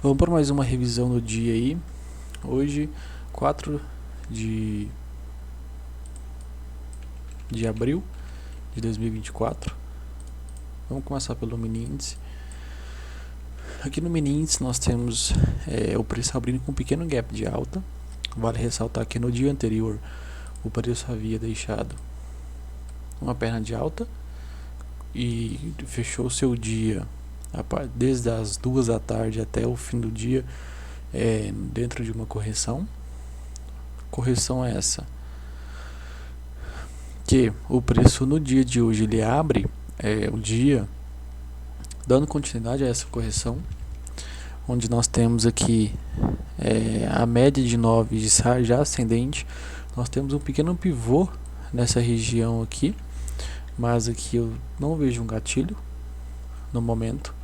Vamos para mais uma revisão do dia aí. Hoje, 4 de abril de 2024. Vamos começar pelo mini índice. Aqui no mini índice nós temos o preço abrindo com um pequeno gap de alta. Vale ressaltar que no dia anterior o preço havia deixado uma perna de alta e fechou seu dia desde as 2 da tarde até o fim do dia dentro de uma correção. Correção é essa que o preço no dia de hoje ele abre o dia dando continuidade a essa correção, onde nós temos aqui a média de 9 já ascendente. Nós temos um pequeno pivô nessa região aqui, mas aqui eu não vejo um gatilho no momento.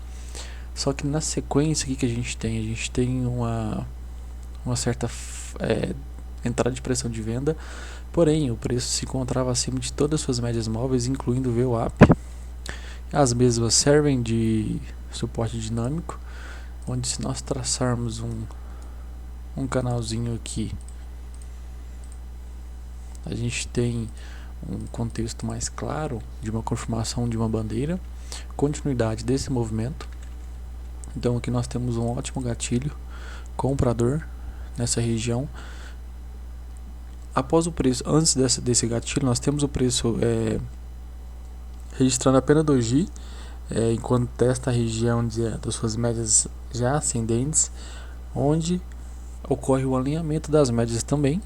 Só que na sequência aqui que a gente tem uma certa entrada de pressão de venda, porém o preço se encontrava acima de todas as suas médias móveis, incluindo o VWAP. As mesmas servem de suporte dinâmico, onde se nós traçarmos um canalzinho aqui, a gente tem um contexto mais claro de uma confirmação de uma bandeira, continuidade desse movimento. Então aqui nós temos um ótimo gatilho comprador nessa região. Após o preço, antes desse gatilho, nós temos o preço registrando apenas doji, enquanto testa a região das suas médias já ascendentes, onde ocorre o alinhamento das médias também.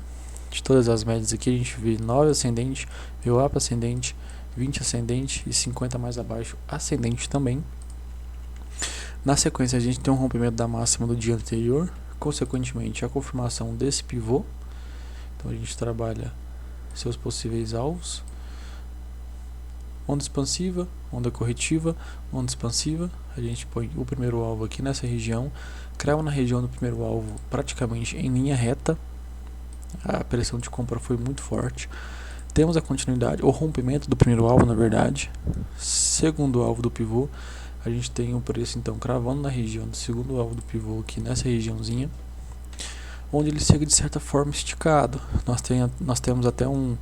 De todas as médias aqui a gente vê 9 ascendente, VWAP ascendente, 20 ascendente e 50 mais abaixo ascendente também. Na sequência a gente tem um rompimento da máxima do dia anterior, consequentemente a confirmação desse pivô. Então a gente trabalha seus possíveis alvos: onda expansiva, onda corretiva, onda expansiva. A gente põe o primeiro alvo aqui nessa região, crava na região do primeiro alvo praticamente em linha reta. A pressão de compra foi muito forte. Temos a continuidade, o rompimento do primeiro alvo, na verdade. Segundo alvo do pivô, a gente tem o preço então cravando na região do segundo alvo do pivô aqui nessa regiãozinha, onde ele chega de certa forma esticado. Nós temos até um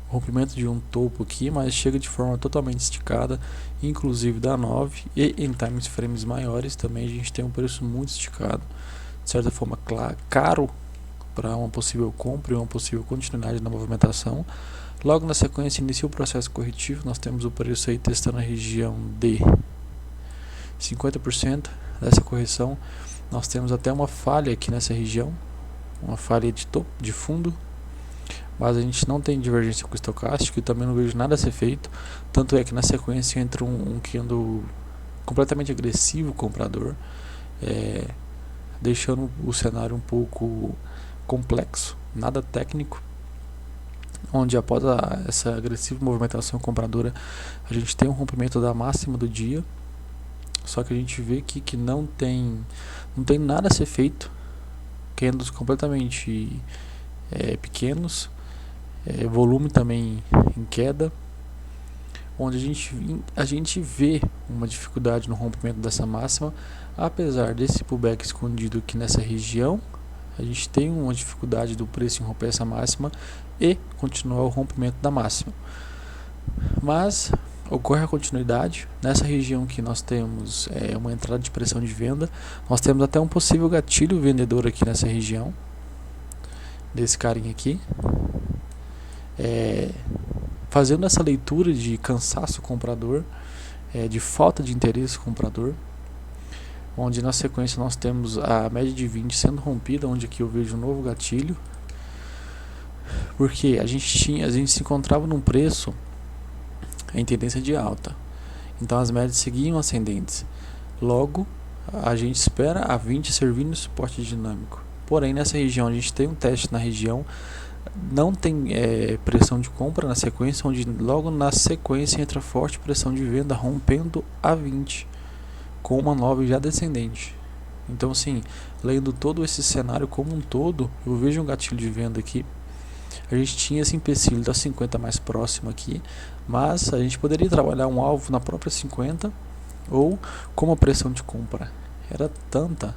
rompimento de um topo aqui, mas chega de forma totalmente esticada, inclusive da 9, e em time frames maiores também a gente tem um preço muito esticado, de certa forma caro para uma possível compra e uma possível continuidade na movimentação. Logo na sequência inicia o processo corretivo, nós temos o preço aí testando a região de 50% dessa correção. Nós temos até uma falha aqui nessa região, uma falha de topo, de fundo, mas a gente não tem divergência com o estocástico e também não vejo nada a ser feito. Tanto é que na sequência entra um candle completamente agressivo comprador, deixando o cenário um pouco complexo, nada técnico, onde após essa agressiva movimentação compradora a gente tem um rompimento da máxima do dia. Só que a gente vê aqui que não tem nada a ser feito, candles completamente pequenos, volume também em queda, onde a gente vê uma dificuldade no rompimento dessa máxima. Apesar desse pullback escondido aqui nessa região, a gente tem uma dificuldade do preço em romper essa máxima e continuar o rompimento da máxima. Mas ocorre a continuidade nessa região que nós temos uma entrada de pressão de venda. Nós temos até um possível gatilho vendedor aqui nessa região, desse carinha aqui, fazendo essa leitura de cansaço comprador, de falta de interesse comprador, onde na sequência nós temos a média de 20 sendo rompida, onde aqui eu vejo um novo gatilho, porque a gente se encontrava num preço em tendência de alta, então as médias seguiam ascendentes. Logo a gente espera a 20 servindo suporte dinâmico, porém nessa região a gente tem um teste na região, não tem pressão de compra na sequência, onde logo na sequência entra forte pressão de venda rompendo a 20 com uma 9 já descendente. Então assim, lendo todo esse cenário como um todo, eu vejo um gatilho de venda aqui. A gente tinha esse empecilho da 50 mais próximo aqui, mas a gente poderia trabalhar um alvo na própria 50, ou como a pressão de compra era tanta,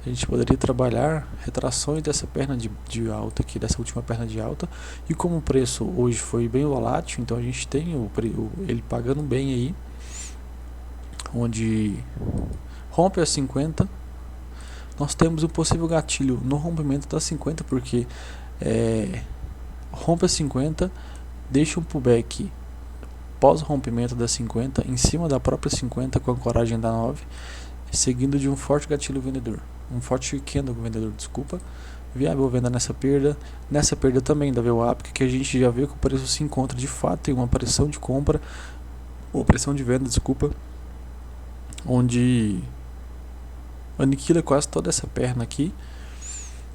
a gente poderia trabalhar retrações dessa perna de alta aqui, dessa última perna de alta, e como o preço hoje foi bem volátil, então a gente tem ele pagando bem aí, onde rompe a 50, nós temos um possível gatilho no rompimento da 50, porque rompe a 50, deixa um pullback pós rompimento da 50 em cima da própria 50 com a coragem da 9, seguindo de um forte gatilho vendedor, um forte candle vendedor, desculpa, viável venda nessa perda também da VWAP, que a gente já vê que o preço se encontra de fato em uma pressão de compra, ou pressão de venda, desculpa, onde aniquila quase toda essa perna aqui,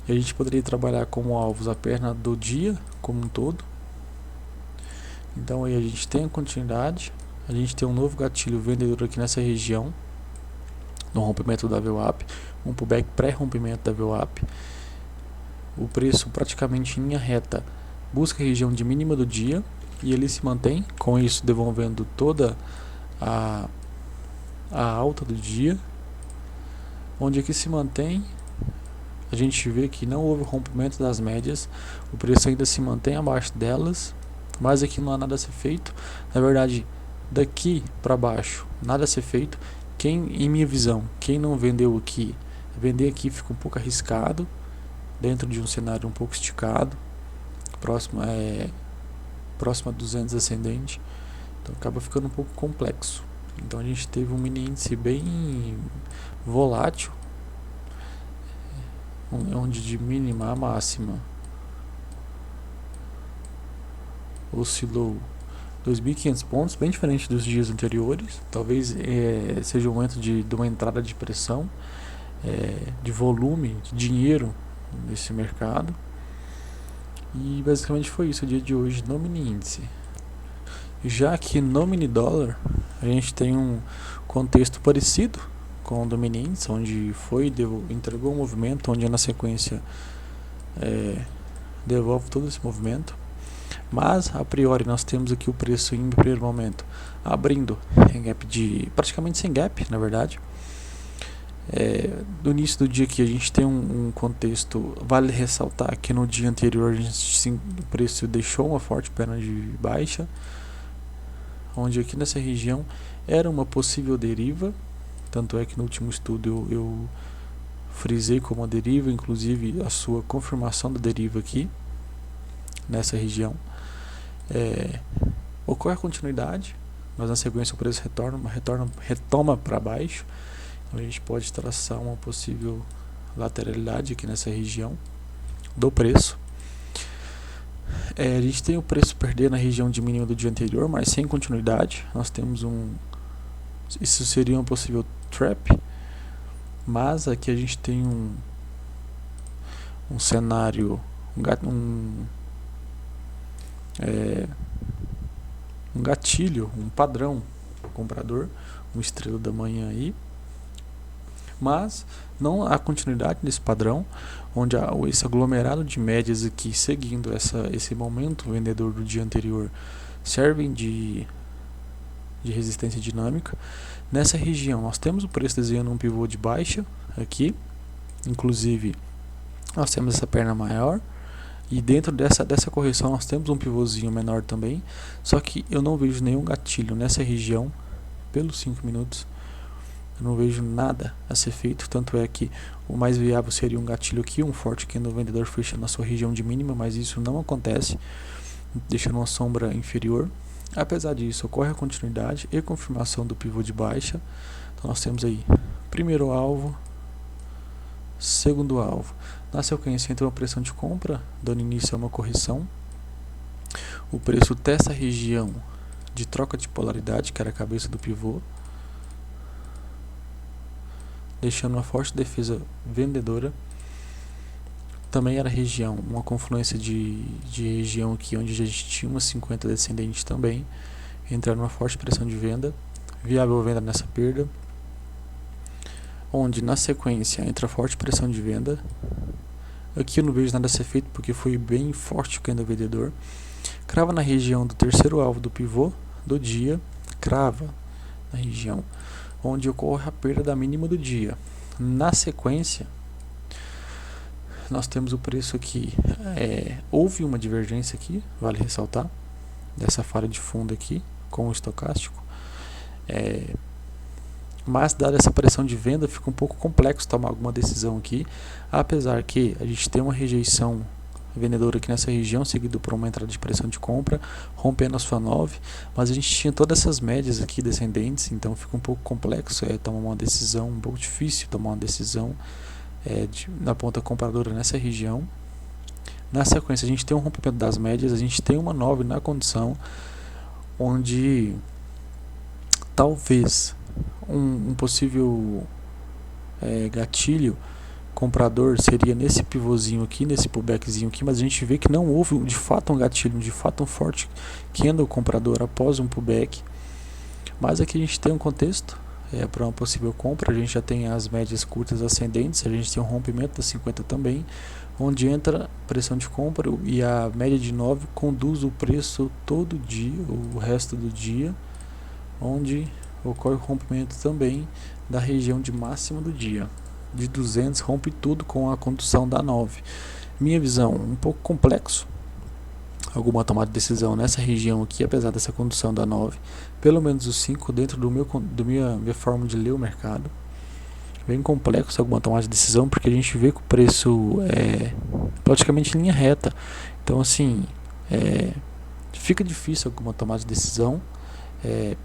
e a gente poderia trabalhar como alvos a perna do dia como um todo. Então aí a gente tem a continuidade, a gente tem um novo gatilho vendedor aqui nessa região, no rompimento da VWAP, um pullback pré-rompimento da VWAP, o preço praticamente em linha reta busca a região de mínima do dia e ele se mantém, com isso devolvendo toda a alta do dia, onde aqui se mantém, a gente vê que não houve rompimento das médias, o preço ainda se mantém abaixo delas, mas aqui não há nada a ser feito. Na verdade, daqui para baixo nada a ser feito. Em minha visão, quem não vendeu aqui, vender aqui fica um pouco arriscado, dentro de um cenário um pouco esticado, próximo a 200 ascendente, então acaba ficando um pouco complexo. Então a gente teve um mini índice bem volátil, onde de mínima a máxima oscilou 2.500 pontos, bem diferente dos dias anteriores. Talvez seja o momento de uma entrada de pressão, de volume, de dinheiro nesse mercado. E basicamente foi isso o dia de hoje no mini índice. Já que no mini dólar a gente tem um contexto parecido com o do mini índice, onde entregou um movimento, onde na sequência devolve todo esse movimento. Mas a priori nós temos aqui o preço em primeiro momento abrindo em gap praticamente sem gap, na verdade. No início do dia aqui a gente tem um contexto, vale ressaltar que no dia anterior o preço deixou uma forte perna de baixa, onde aqui nessa região era uma possível deriva, tanto é que no último estudo eu frisei como a deriva, inclusive a sua confirmação da deriva aqui nessa região. Ocorre a continuidade, mas na sequência o preço retoma para baixo, então a gente pode traçar uma possível lateralidade aqui nessa região do preço. A gente tem o preço perder na região de mínima do dia anterior, mas sem continuidade. Nós temos isso seria uma possível trap, mas aqui a gente tem um cenário, um gatilho, um padrão comprador, um estrela da manhã aí, mas não há continuidade desse padrão, onde há esse aglomerado de médias aqui seguindo esse momento vendedor do dia anterior servem de resistência dinâmica. Nessa região nós temos o preço desenhando um pivô de baixa aqui, inclusive nós temos essa perna maior, e dentro dessa correção nós temos um pivôzinho menor também, só que eu não vejo nenhum gatilho nessa região pelos 5 minutos. Eu não vejo nada a ser feito, tanto é que o mais viável seria um gatilho aqui, um forte candle vendedor fechando na sua região de mínima, mas isso não acontece, deixando uma sombra inferior. Apesar disso, ocorre a continuidade e confirmação do pivô de baixa. Então nós temos aí primeiro alvo, segundo alvo. Na sequência entra uma pressão de compra, dando início a uma correção. O preço testa a região de troca de polaridade, que era a cabeça do pivô, deixando uma forte defesa vendedora. Também era região, uma confluência de região aqui, onde a gente tinha uma 50 descendente também, entrando uma forte pressão de venda, viável venda nessa perda, onde na sequência entra forte pressão de venda. Aqui eu não vejo nada a ser feito porque foi bem forte o candle vendedor. Crava na região do terceiro alvo do pivô do dia, crava na região onde ocorre a perda da mínima do dia. Na sequência, nós temos o preço aqui, houve uma divergência aqui, vale ressaltar, dessa falha de fundo aqui com o estocástico, mas dada essa pressão de venda fica um pouco complexo tomar alguma decisão aqui, apesar que a gente tem uma rejeição vendedora aqui nessa região, seguido por uma entrada de pressão de compra, rompendo a sua 9, mas a gente tinha todas essas médias aqui descendentes, então fica um pouco complexo tomar uma decisão, um pouco difícil tomar uma decisão na ponta compradora nessa região. Na sequência a gente tem um rompimento das médias, a gente tem uma 9 na condição, onde talvez um possível gatilho comprador seria nesse pivôzinho aqui, nesse pullbackzinho aqui, mas a gente vê que não houve de fato um gatilho, de fato um forte candle comprador após um pullback. Mas aqui a gente tem um contexto para uma possível compra, a gente já tem as médias curtas ascendentes, a gente tem um rompimento das 50 também, onde entra pressão de compra e a média de 9 conduz o preço todo dia, o resto do dia, onde ocorre o rompimento também da região de máxima do dia. De 200 rompe tudo com a condução da 9. Minha visão, um pouco complexo alguma tomada de decisão nessa região aqui, apesar dessa condução da 9, pelo menos os 5 dentro do minha forma de ler o mercado. Bem complexo alguma tomada de decisão, porque a gente vê que o preço é praticamente em linha reta, então assim fica difícil alguma tomada de decisão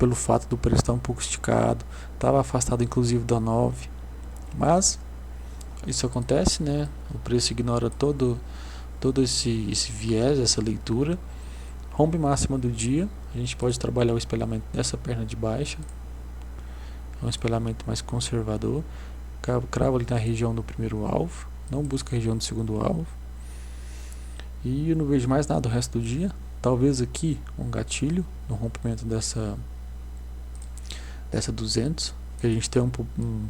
pelo fato do preço estar um pouco esticado, estava afastado inclusive da 9. Mas isso acontece, né? O preço ignora todo esse viés, essa leitura. Rompe máxima do dia. A gente pode trabalhar o espelhamento dessa perna de baixa. É um espelhamento mais conservador. Cravo ali na região do primeiro alvo. Não busca a região do segundo alvo. E eu não vejo mais nada o resto do dia. Talvez aqui um gatilho no rompimento dessa 200. Que a gente tem um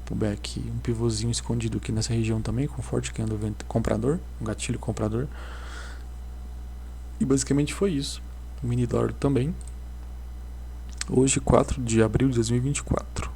pullback, um pivôzinho escondido aqui nessa região também, com forte candle comprador, um gatilho comprador. E basicamente foi isso. O mini dólar também. Hoje, 4 de abril de 2024.